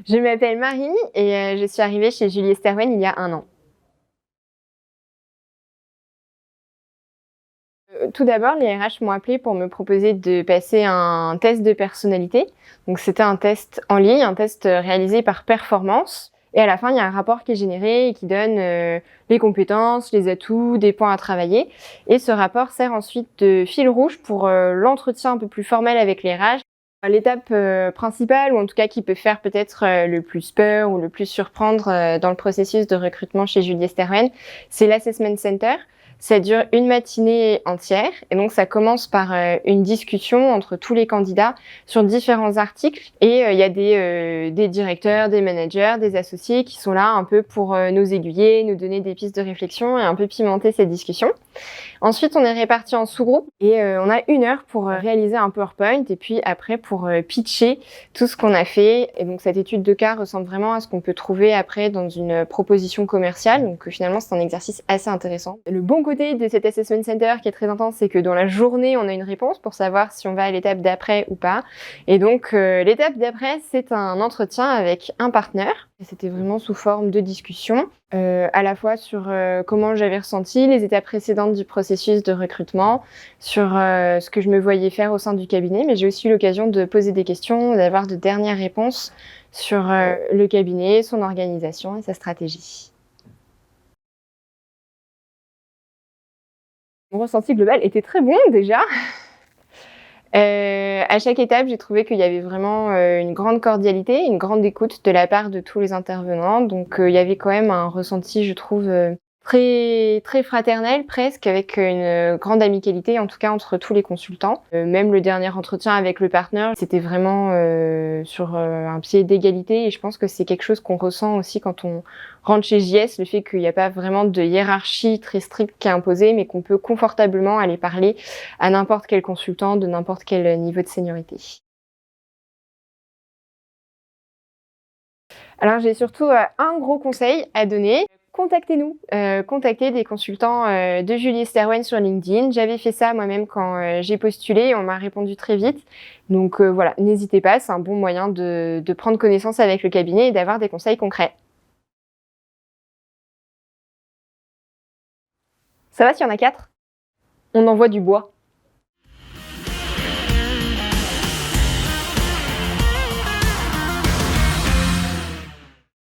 Je m'appelle Marie et je suis arrivée chez Julie Esterwen il y a 1 an. Tout d'abord, les RH m'ont appelée pour me proposer de passer un test de personnalité. Donc c'était un test en ligne, un test réalisé par performance. Et à la fin, il y a un rapport qui est généré et qui donne les compétences, les atouts, des points à travailler. Et ce rapport sert ensuite de fil rouge pour l'entretien un peu plus formel avec les RH. L'étape principale, ou en tout cas qui peut faire peut-être le plus peur ou le plus surprendre dans le processus de recrutement chez Julie Esterwen, c'est l'Assessment Center. Ça dure une matinée entière et donc ça commence par une discussion entre tous les candidats sur différents articles et il y a des directeurs, des managers, des associés qui sont là un peu pour nous aiguiller, nous donner des pistes de réflexion et un peu pimenter cette discussion. Ensuite, on est répartis en sous-groupes et on a 1 heure pour réaliser un PowerPoint et puis après pour pitcher tout ce qu'on a fait. Et donc cette étude de cas ressemble vraiment à ce qu'on peut trouver après dans une proposition commerciale. Donc finalement, c'est un exercice assez intéressant. Le bon côté de cet Assessment Center qui est très intense, c'est que dans la journée, on a une réponse pour savoir si on va à l'étape d'après ou pas. Et donc l'étape d'après, c'est un entretien avec un partenaire. C'était vraiment sous forme de discussion, à la fois sur comment j'avais ressenti les étapes précédentes du processus de recrutement, sur ce que je me voyais faire au sein du cabinet, mais j'ai aussi eu l'occasion de poser des questions, d'avoir de dernières réponses sur le cabinet, son organisation et sa stratégie. Mon ressenti global était très bon déjà. À chaque étape, j'ai trouvé qu'il y avait vraiment une grande cordialité, une grande écoute de la part de tous les intervenants. Donc il y avait quand même un ressenti, je trouve, très très fraternel presque, avec une grande amicalité, en tout cas entre tous les consultants. Même le dernier entretien avec le partenaire, c'était vraiment sur un pied d'égalité et je pense que c'est quelque chose qu'on ressent aussi quand on rentre chez JS, le fait qu'il n'y a pas vraiment de hiérarchie très stricte qui est imposée, mais qu'on peut confortablement aller parler à n'importe quel consultant de n'importe quel niveau de seniorité. Alors j'ai surtout un gros conseil à donner. Contactez-nous, contactez des consultants de Julie Esterwen sur LinkedIn. J'avais fait ça moi-même quand j'ai postulé, on m'a répondu très vite. Donc voilà, n'hésitez pas, c'est un bon moyen de prendre connaissance avec le cabinet et d'avoir des conseils concrets. Ça va s'il y en a 4? On envoie du bois.